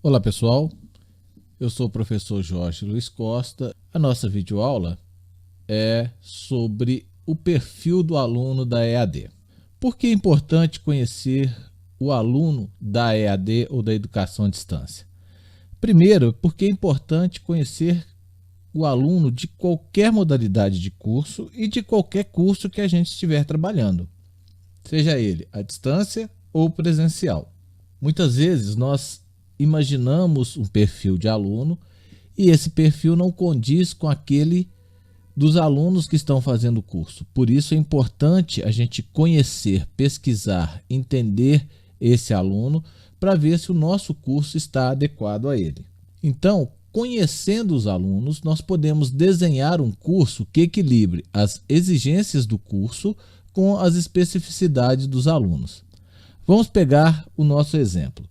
Olá pessoal, eu sou o professor Jorge Luiz Costa. A nossa videoaula é sobre o perfil do aluno da EAD. Por que é importante conhecer o aluno da EAD ou da educação à distância? Primeiro, porque é importante conhecer o aluno de qualquer modalidade de curso e de qualquer curso que a gente estiver trabalhando, seja ele à distância ou presencial. Muitas vezes nós imaginamos um perfil de aluno e esse perfil não condiz com aquele dos alunos que estão fazendo o curso. Por isso é importante a gente conhecer, pesquisar, entender esse aluno para ver se o nosso curso está adequado a ele. Então, conhecendo os alunos, nós podemos desenhar um curso que equilibre as exigências do curso com as especificidades dos alunos. Vamos pegar o nosso exemplo.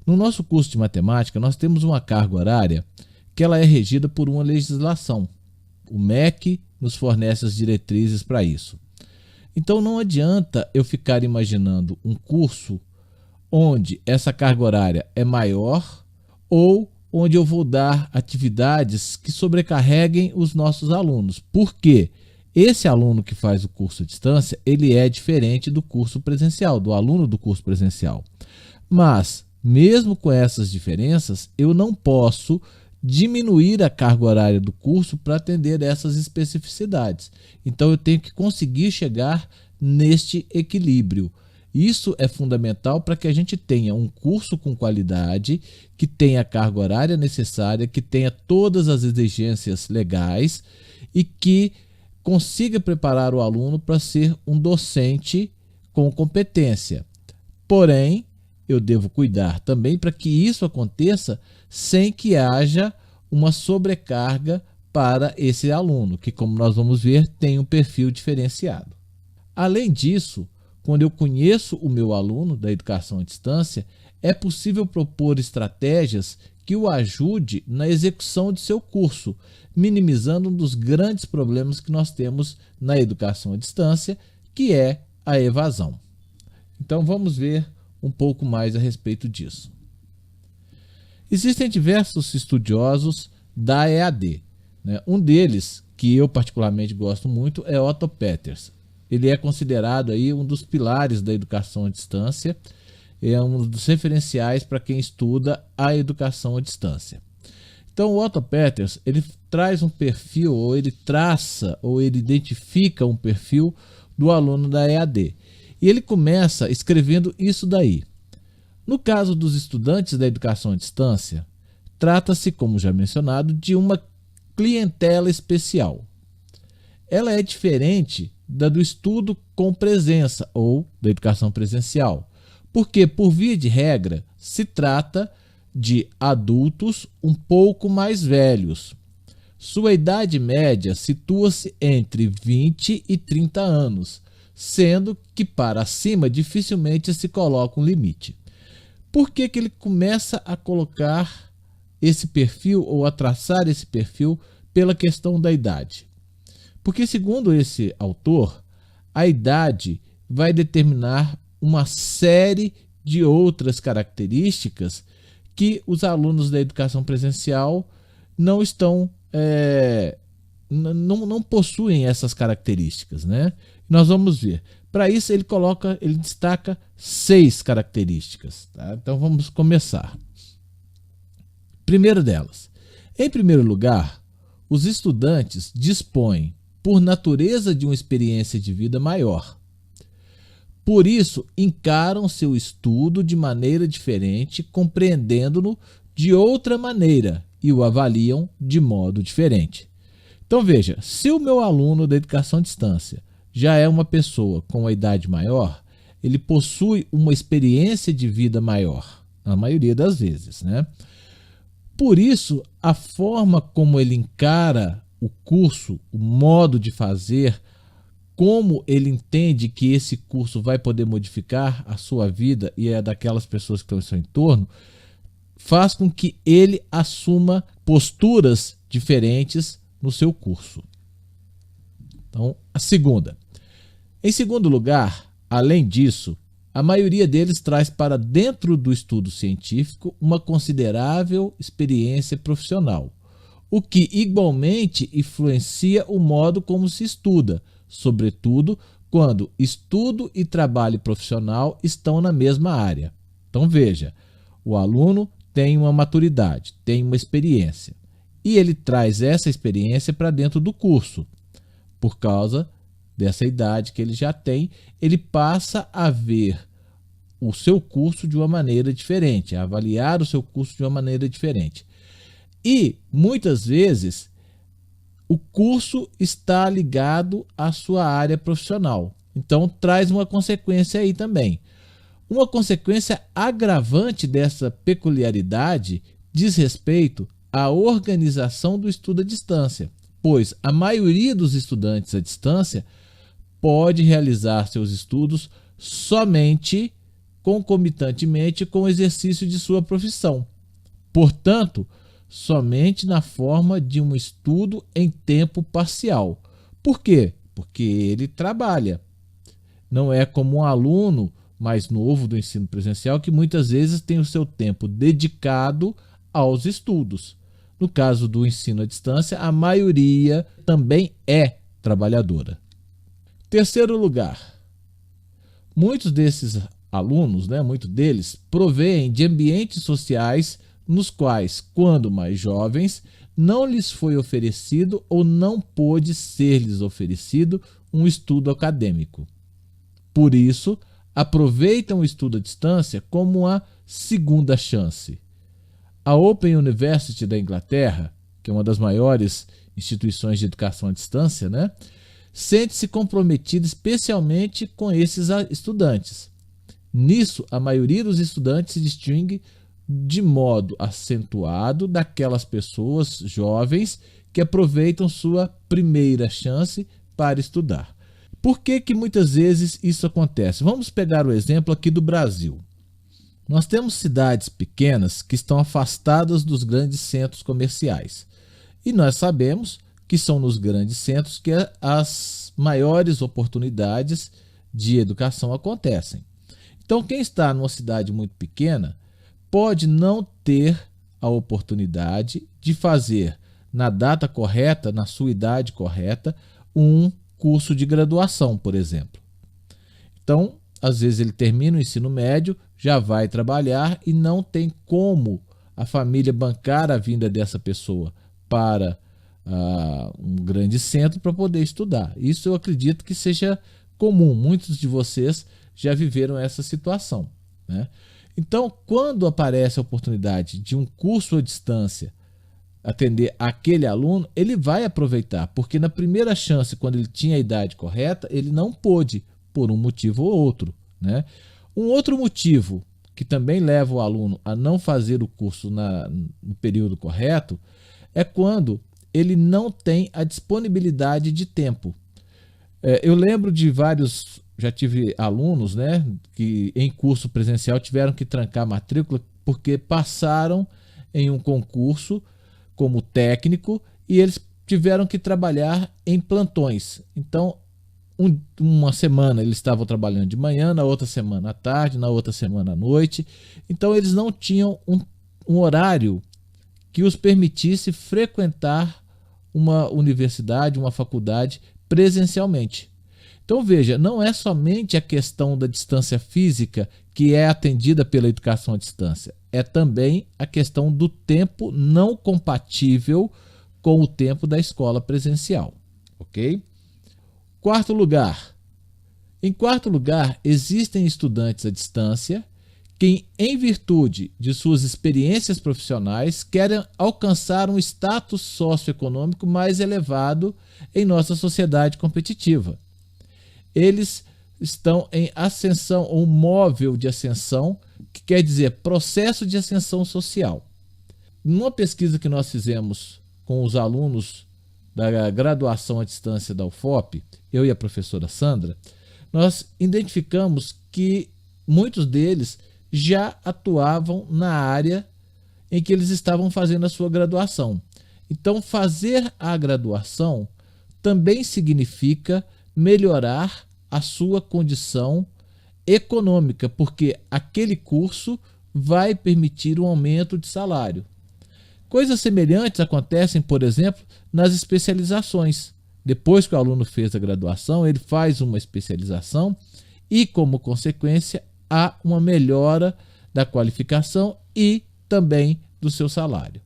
No nosso curso de matemática, nós temos uma carga horária que ela é regida por uma legislação. O MEC nos fornece as diretrizes para isso. Então não adianta eu ficar imaginando um curso onde essa carga horária é maior ou onde eu vou dar atividades que sobrecarreguem os nossos alunos. Por quê? Esse aluno que faz o curso à distância, ele é diferente do curso presencial, do aluno do curso presencial. Mas mesmo com essas diferenças, eu não posso diminuir a carga horária do curso para atender essas especificidades. Então eu tenho que conseguir chegar neste equilíbrio. Isso é fundamental para que a gente tenha um curso com qualidade, que tenha a carga horária necessária, que tenha todas as exigências legais e que consiga preparar o aluno para ser um docente com competência. Porém, eu devo cuidar também para que isso aconteça sem que haja uma sobrecarga para esse aluno, que, como nós vamos ver, tem um perfil diferenciado. Além disso, quando eu conheço o meu aluno da educação à distância, é possível propor estratégias que o ajude na execução de seu curso, minimizando um dos grandes problemas que nós temos na educação à distância, que é a evasão. Então vamos ver um pouco mais a respeito disso. Existem diversos estudiosos da EAD. Um deles, que eu particularmente gosto muito, é Otto Peters. Ele é considerado aí um dos pilares da educação à distância, é um dos referenciais para quem estuda a educação à distância. Então o Otto Peters, ele traz um perfil, ou ele traça, ou ele identifica um perfil do aluno da EAD. E ele começa escrevendo isso daí. No caso dos estudantes da educação à distância, trata-se, como já mencionado, de uma clientela especial. Ela é diferente da do estudo com presença ou da educação presencial, porque, por via de regra, se trata de adultos um pouco mais velhos. Sua idade média situa-se entre 20 e 30 anos, sendo que para acima dificilmente se coloca um limite. Por que ele começa a colocar esse perfil ou a traçar esse perfil pela questão da idade? Porque, segundo esse autor, a idade vai determinar uma série de outras características que os alunos da educação presencial não estão não possuem essas características, né? Nós vamos ver. Para isso ele destaca 6 características, tá? Então vamos começar. Primeiro delas. Em primeiro lugar, os estudantes dispõem, por natureza, de uma experiência de vida maior. Por isso, encaram seu estudo de maneira diferente, compreendendo-no de outra maneira e o avaliam de modo diferente. Então veja, se o meu aluno da educação à distância já é uma pessoa com uma idade maior, ele possui uma experiência de vida maior, na maioria das vezes, né? Por isso, a forma como ele encara o curso, o modo de fazer, como ele entende que esse curso vai poder modificar a sua vida e a daquelas pessoas que estão em seu entorno, faz com que ele assuma posturas diferentes no seu curso. Então, a segunda. Em segundo lugar, além disso, a maioria deles traz para dentro do estudo científico uma considerável experiência profissional, o que igualmente influencia o modo como se estuda, sobretudo quando estudo e trabalho profissional estão na mesma área. Então veja, o aluno tem uma maturidade, tem uma experiência, e ele traz essa experiência para dentro do curso. Por causa dessa idade que ele já tem, ele passa a ver o seu curso de uma maneira diferente, a avaliar o seu curso de uma maneira diferente. E, muitas vezes, o curso está ligado à sua área profissional. Então, traz uma consequência aí também. Uma consequência agravante dessa peculiaridade diz respeito à organização do estudo à distância, pois a maioria dos estudantes à distância pode realizar seus estudos somente concomitantemente com o exercício de sua profissão. Portanto, somente na forma de um estudo em tempo parcial. Por quê? Porque ele trabalha. Não é como um aluno mais novo do ensino presencial que muitas vezes tem o seu tempo dedicado aos estudos. No caso do ensino à distância, a maioria também é trabalhadora. Terceiro lugar, muitos desses alunos, muitos deles, provêm de ambientes sociais nos quais, quando mais jovens, não lhes foi oferecido ou não pôde ser-lhes oferecido um estudo acadêmico. Por isso, aproveitam o estudo à distância como uma segunda chance. A Open University da Inglaterra, que é uma das maiores instituições de educação à distância, sente-se comprometida especialmente com esses estudantes. Nisso, a maioria dos estudantes se distingue de modo acentuado daquelas pessoas jovens que aproveitam sua primeira chance para estudar. Por que muitas vezes isso acontece? Vamos pegar o exemplo aqui do Brasil. Nós temos cidades pequenas que estão afastadas dos grandes centros comerciais. E nós sabemos que são nos grandes centros que as maiores oportunidades de educação acontecem. Então, quem está numa cidade muito pequena pode não ter a oportunidade de fazer, na data correta, na sua idade correta, um curso de graduação, por exemplo. Então, às vezes ele termina o ensino médio, já vai trabalhar e não tem como a família bancar a vinda dessa pessoa para um grande centro para poder estudar. Isso eu acredito que seja comum, muitos de vocês já viveram essa situação. Então, quando aparece a oportunidade de um curso à distância atender aquele aluno, ele vai aproveitar, porque na primeira chance, quando ele tinha a idade correta, ele não pôde, por um motivo ou outro. Um outro motivo que também leva o aluno a não fazer o curso no período correto é quando ele não tem a disponibilidade de tempo. Eu lembro de já tive alunos que em curso presencial tiveram que trancar a matrícula porque passaram em um concurso como técnico e eles tiveram que trabalhar em plantões. Então, uma semana eles estavam trabalhando de manhã, na outra semana à tarde, na outra semana à noite. Então, eles não tinham um horário que os permitisse frequentar uma universidade, uma faculdade presencialmente. Então veja, não é somente a questão da distância física que é atendida pela educação à distância, é também a questão do tempo não compatível com o tempo da escola presencial, ok? Quarto lugar. Em quarto lugar, existem estudantes à distância que, em virtude de suas experiências profissionais, querem alcançar um status socioeconômico mais elevado em nossa sociedade competitiva. Eles estão em ascensão, ou móvel de ascensão, que quer dizer processo de ascensão social. Numa pesquisa que nós fizemos com os alunos da graduação à distância da UFOP, eu e a professora Sandra, nós identificamos que muitos deles já atuavam na área em que eles estavam fazendo a sua graduação. Então, fazer a graduação também significa melhorar a sua condição econômica, porque aquele curso vai permitir um aumento de salário. Coisas semelhantes acontecem, por exemplo, nas especializações. Depois que o aluno fez a graduação, ele faz uma especialização e, como consequência, há uma melhora da qualificação e também do seu salário.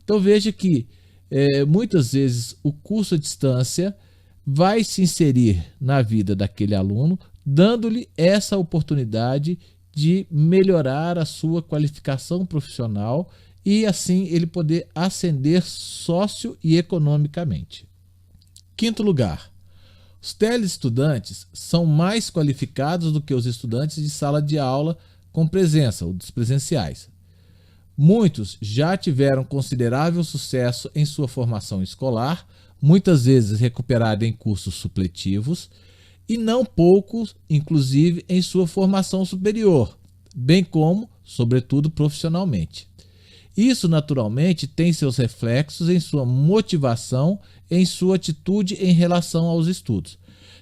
Então veja que muitas vezes o curso à distância vai se inserir na vida daquele aluno, dando-lhe essa oportunidade de melhorar a sua qualificação profissional e assim ele poder ascender socio e economicamente. Quinto lugar, os teleestudantes são mais qualificados do que os estudantes de sala de aula com presença, ou dos presenciais. Muitos já tiveram considerável sucesso em sua formação escolar, muitas vezes recuperaram em cursos supletivos, e não poucos, inclusive, em sua formação superior, bem como, sobretudo, profissionalmente. Isso, naturalmente, tem seus reflexos em sua motivação, em sua atitude em relação aos estudos.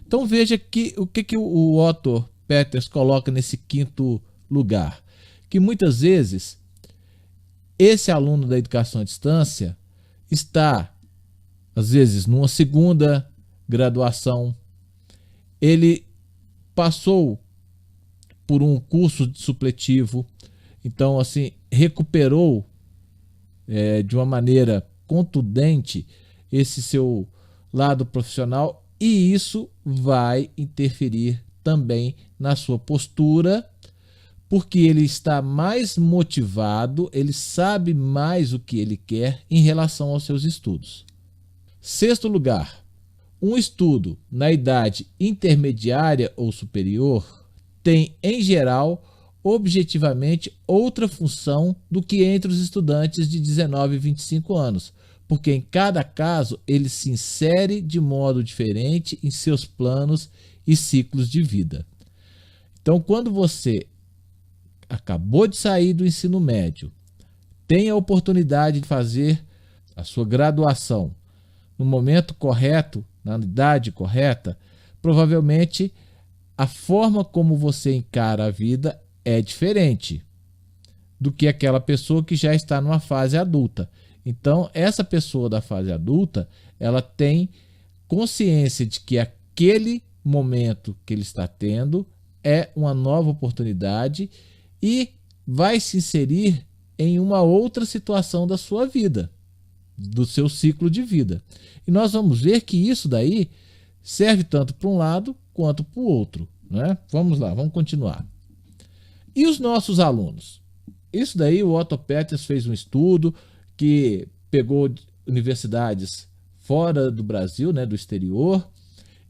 Então veja que o que o Otto Peters coloca nesse quinto lugar, que muitas vezes esse aluno da educação à distância está, às vezes, numa segunda graduação, ele passou por um curso supletivo, então assim recuperou de uma maneira contundente esse seu lado profissional, e isso vai interferir também na sua postura, porque ele está mais motivado, ele sabe mais o que ele quer em relação aos seus estudos. Sexto lugar, um estudo na idade intermediária ou superior tem, em geral, objetivamente outra função do que entre os estudantes de 19 e 25 anos, porque em cada caso ele se insere de modo diferente em seus planos e ciclos de vida. Então, quando você acabou de sair do ensino médio, tem a oportunidade de fazer a sua graduação no momento correto, na idade correta, provavelmente a forma como você encara a vida é diferente do que aquela pessoa que já está numa fase adulta. Então, essa pessoa da fase adulta, ela tem consciência de que aquele momento que ele está tendo é uma nova oportunidade e vai se inserir em uma outra situação da sua vida, do seu ciclo de vida. E nós vamos ver que isso daí serve tanto para um lado quanto para o outro, né? Vamos lá, vamos continuar. E os nossos alunos? Isso daí o Otto Peters fez um estudo que pegou universidades fora do Brasil, né, do exterior.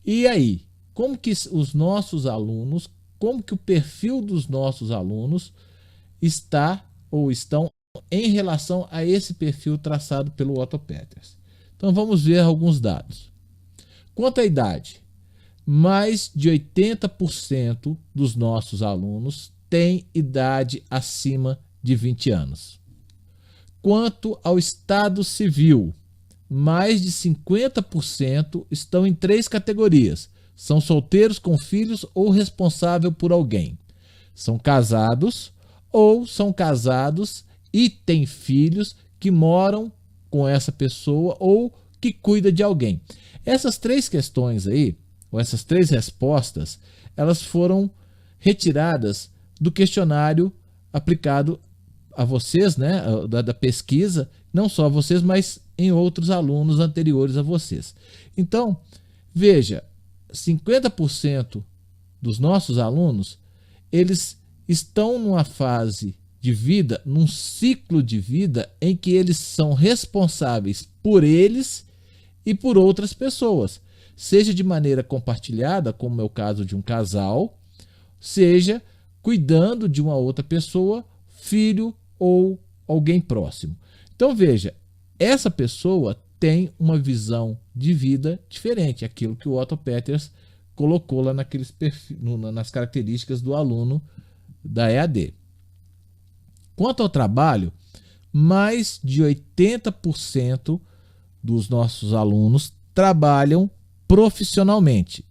E aí, como que os nossos alunos, como que o perfil dos nossos alunos está ou estão em relação a esse perfil traçado pelo Otto Peters? Então vamos ver alguns dados. Quanto à idade, mais de 80% dos nossos alunos têm idade acima de 20 anos. Quanto ao estado civil, mais de 50% estão em 3 categorias. São solteiros com filhos ou responsável por alguém. São casados ou são casados e têm filhos que moram com essa pessoa ou que cuida de alguém. Essas 3 questões aí, ou essas 3 respostas, elas foram retiradas do questionário aplicado a vocês, né, da pesquisa, não só a vocês, mas em outros alunos anteriores a vocês. Então, veja, 50% dos nossos alunos, eles estão numa fase de vida, num ciclo de vida em que eles são responsáveis por eles e por outras pessoas, seja de maneira compartilhada, como é o caso de um casal, seja cuidando de uma outra pessoa, filho ou alguém próximo. Então veja, essa pessoa tem uma visão de vida diferente, aquilo que o Otto Peters colocou lá nas características do aluno da EAD. Quanto ao trabalho, mais de 80% dos nossos alunos trabalham profissionalmente.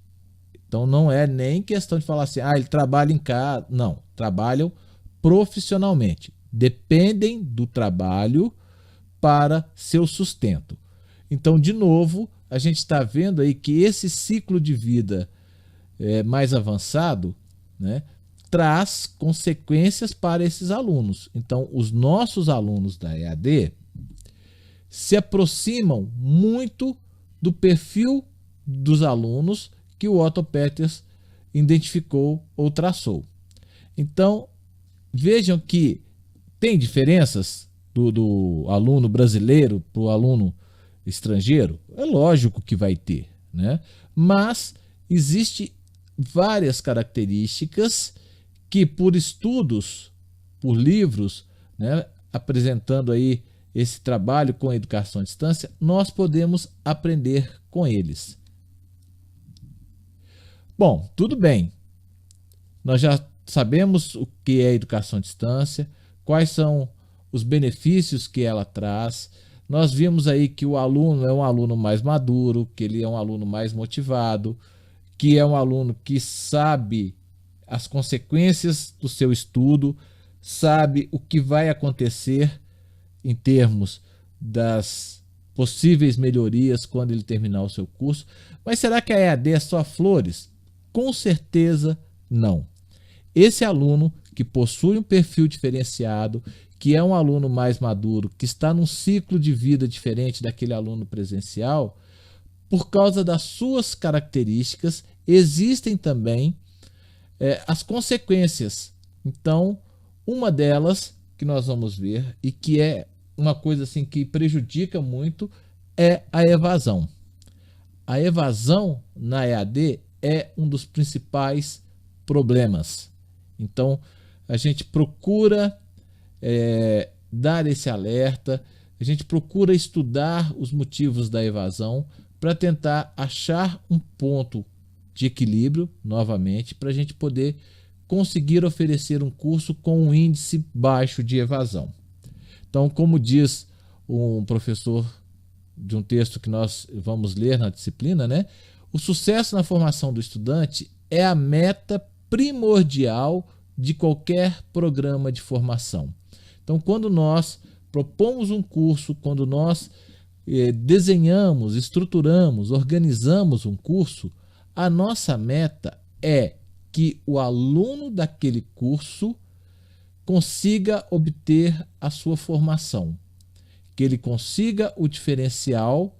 Então não é nem questão de falar assim, ele trabalha em casa. Não, trabalham profissionalmente. Dependem do trabalho para seu sustento. Então, de novo, a gente está vendo aí que esse ciclo de vida mais avançado, né, traz consequências para esses alunos. Então, os nossos alunos da EAD se aproximam muito do perfil dos alunos que o Otto Peters identificou ou traçou. Então, vejam que tem diferenças do aluno brasileiro para o aluno estrangeiro? É lógico que vai ter, né? Mas existe várias características que, por estudos, por livros, né, apresentando aí esse trabalho com a educação à distância, nós podemos aprender com eles. Bom, tudo bem. Nós já sabemos o que é educação à distância, quais são os benefícios que ela traz. Nós vimos aí que o aluno é um aluno mais maduro, que ele é um aluno mais motivado, que é um aluno que sabe as consequências do seu estudo, sabe o que vai acontecer em termos das possíveis melhorias quando ele terminar o seu curso. Mas será que a EAD é só flores? Com certeza não. Esse aluno que possui um perfil diferenciado, que é um aluno mais maduro, que está num ciclo de vida diferente daquele aluno presencial, por causa das suas características, existem também as consequências. Então, uma delas que nós vamos ver e que é uma coisa assim que prejudica muito é a evasão. A evasão na EAD é um dos principais problemas. Então, a gente procura dar esse alerta, a gente procura estudar os motivos da evasão para tentar achar um ponto de equilíbrio, novamente, para a gente poder conseguir oferecer um curso com um índice baixo de evasão. Então, como diz um professor de um texto que nós vamos ler na disciplina, né? O sucesso na formação do estudante é a meta primordial de qualquer programa de formação. Então, quando nós propomos um curso, quando nós desenhamos, estruturamos, organizamos um curso, a nossa meta é que o aluno daquele curso consiga obter a sua formação, que ele consiga o diferencial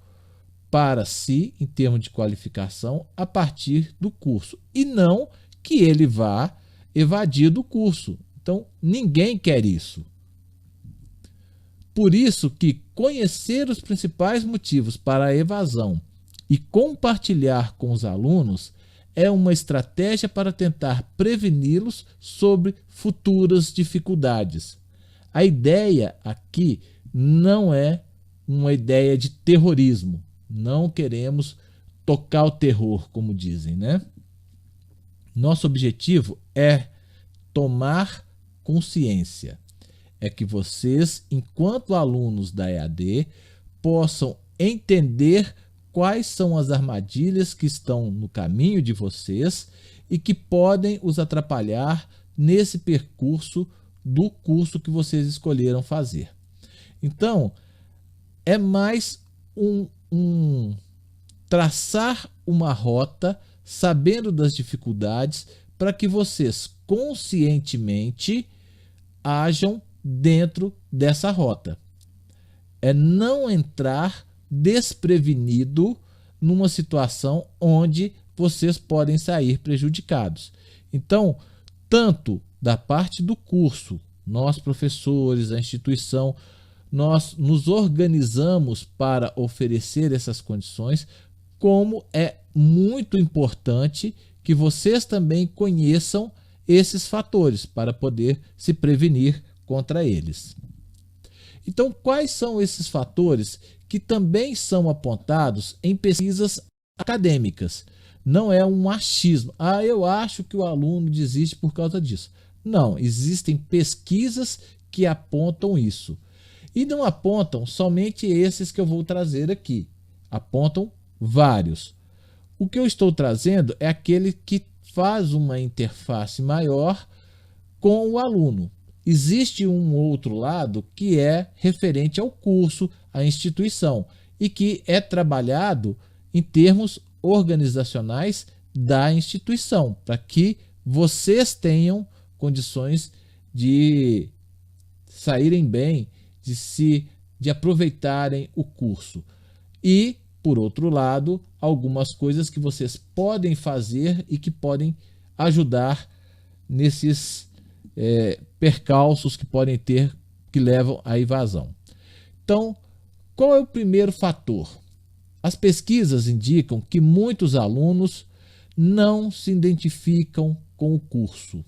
para si, em termos de qualificação, a partir do curso, e não que ele vá evadir do curso. Então, ninguém quer isso. Por isso que conhecer os principais motivos para a evasão e compartilhar com os alunos é uma estratégia para tentar preveni-los sobre futuras dificuldades. A ideia aqui não é uma ideia de terrorismo. Não queremos tocar o terror, como dizem, né? Nosso objetivo é tomar consciência. É que vocês, enquanto alunos da EAD, possam entender quais são as armadilhas que estão no caminho de vocês e que podem os atrapalhar nesse percurso do curso que vocês escolheram fazer. Então, é mais traçar uma rota, sabendo das dificuldades, para que vocês conscientemente ajam dentro dessa rota. É não entrar desprevenido numa situação onde vocês podem sair prejudicados. Então, tanto da parte do curso, nós professores, a instituição, nós nos organizamos para oferecer essas condições, como é muito importante que vocês também conheçam esses fatores para poder se prevenir contra eles. Então, quais são esses fatores que também são apontados em pesquisas acadêmicas? Não é um achismo. Eu acho que o aluno desiste por causa disso. Não, existem pesquisas que apontam isso. E não apontam somente esses que eu vou trazer aqui. Apontam vários. O que eu estou trazendo é aquele que faz uma interface maior com o aluno. Existe um outro lado que é referente ao curso, à instituição, e que é trabalhado em termos organizacionais da instituição, para que vocês tenham condições de saírem bem, de aproveitarem o curso. E, por outro lado, algumas coisas que vocês podem fazer e que podem ajudar nesses percalços que podem ter, que levam à evasão. Então, qual é o primeiro fator? As pesquisas indicam que muitos alunos não se identificam com o curso.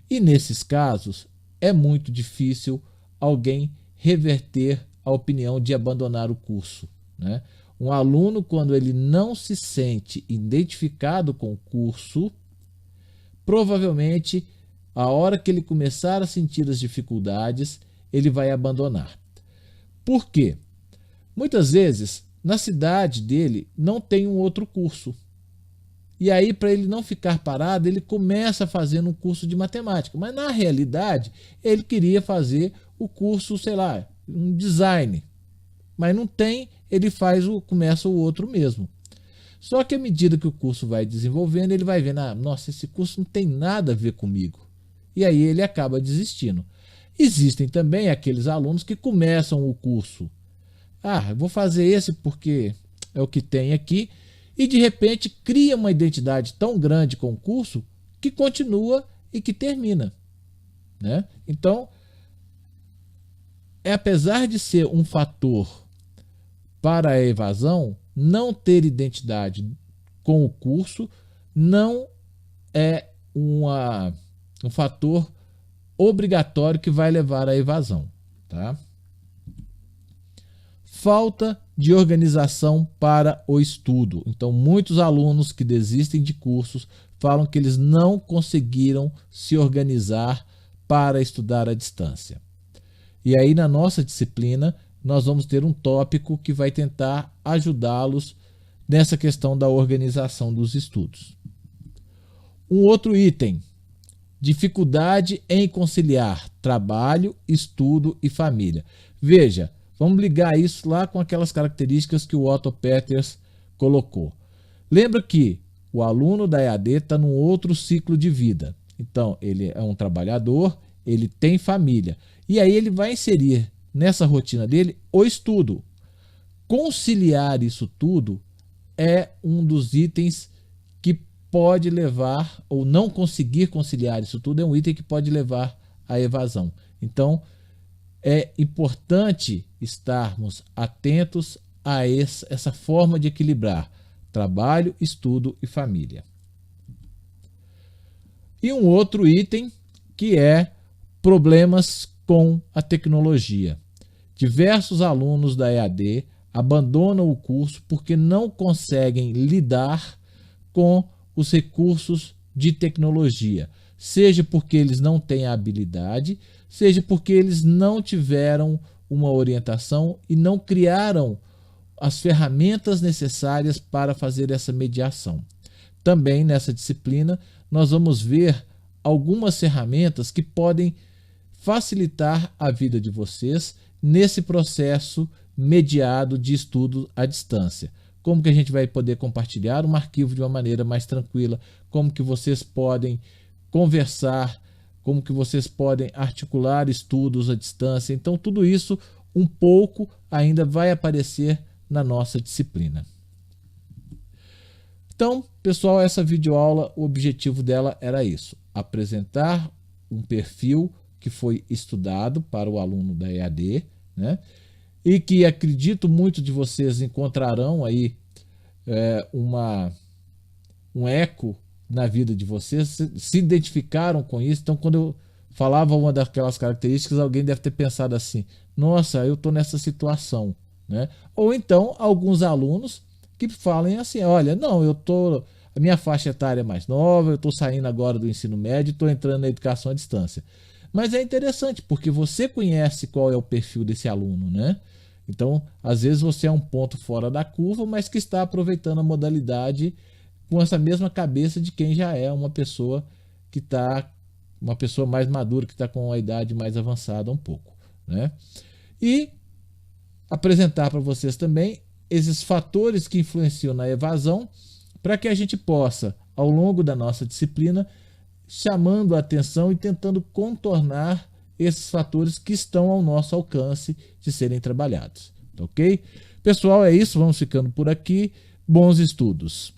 E nesses casos, é muito difícil alguém reverter a opinião de abandonar o curso, né? Um aluno, quando ele não se sente identificado com o curso, provavelmente, a hora que ele começar a sentir as dificuldades, ele vai abandonar. Por quê? Muitas vezes, na cidade dele, não tem um outro curso. E aí, para ele não ficar parado, ele começa fazendo um curso de matemática. Mas, na realidade, ele queria fazer o curso, sei lá, um design. Mas não tem, ele começa o outro mesmo. Só que à medida que o curso vai desenvolvendo, ele vai vendo, nossa, esse curso não tem nada a ver comigo. E aí ele acaba desistindo. Existem também aqueles alunos que começam o curso. Eu vou fazer esse porque é o que tem aqui. E de repente cria uma identidade tão grande com o curso que continua e que termina, né? Então, apesar de ser um fator para a evasão, não ter identidade com o curso não é um fator obrigatório que vai levar à evasão, tá? Falta de organização para o estudo. Então, muitos alunos que desistem de cursos falam que eles não conseguiram se organizar para estudar à distância. E aí, na nossa disciplina, nós vamos ter um tópico que vai tentar ajudá-los nessa questão da organização dos estudos. Um outro item: dificuldade em conciliar trabalho, estudo e família. Veja, vamos ligar isso lá com aquelas características que o Otto Peters colocou. Lembra que o aluno da EAD está num outro ciclo de vida. Então, ele é um trabalhador, ele tem família. E aí ele vai inserir nessa rotina dele o estudo. Conciliar isso tudo é um dos itens que pode levar, ou não conseguir conciliar isso tudo, é um item que pode levar à evasão. Então, é importante estarmos atentos a essa forma de equilibrar trabalho, estudo e família. E um outro item que é problemas com a tecnologia. Diversos alunos da EAD abandonam o curso porque não conseguem lidar com os recursos de tecnologia, seja porque eles não têm a habilidade, seja porque eles não tiveram uma orientação e não criaram as ferramentas necessárias para fazer essa mediação. Também nessa disciplina nós vamos ver algumas ferramentas que podem facilitar a vida de vocês nesse processo mediado de estudo à distância. Como que a gente vai poder compartilhar um arquivo de uma maneira mais tranquila, como que vocês podem conversar, como que vocês podem articular estudos à distância. Então, tudo isso um pouco ainda vai aparecer na nossa disciplina. Então, pessoal, essa videoaula, o objetivo dela era isso: apresentar um perfil que foi estudado para o aluno da EAD, né? E que acredito muito de vocês encontrarão aí um eco na vida de vocês, se identificaram com isso. Então, quando eu falava uma daquelas características, alguém deve ter pensado assim: nossa, eu estou nessa situação, né? Ou então, alguns alunos que falem assim: olha, não, a minha faixa etária é mais nova, eu estou saindo agora do ensino médio, estou entrando na educação à distância. Mas é interessante, porque você conhece qual é o perfil desse aluno, né? Então, às vezes você é um ponto fora da curva, mas que está aproveitando a modalidade com essa mesma cabeça de quem já é uma pessoa que está, uma pessoa mais madura, que está com a idade mais avançada um pouco, né? E apresentar para vocês também esses fatores que influenciam na evasão, para que a gente possa, ao longo da nossa disciplina, chamando a atenção e tentando contornar esses fatores que estão ao nosso alcance de serem trabalhados. Ok? Pessoal, é isso. Vamos ficando por aqui. Bons estudos.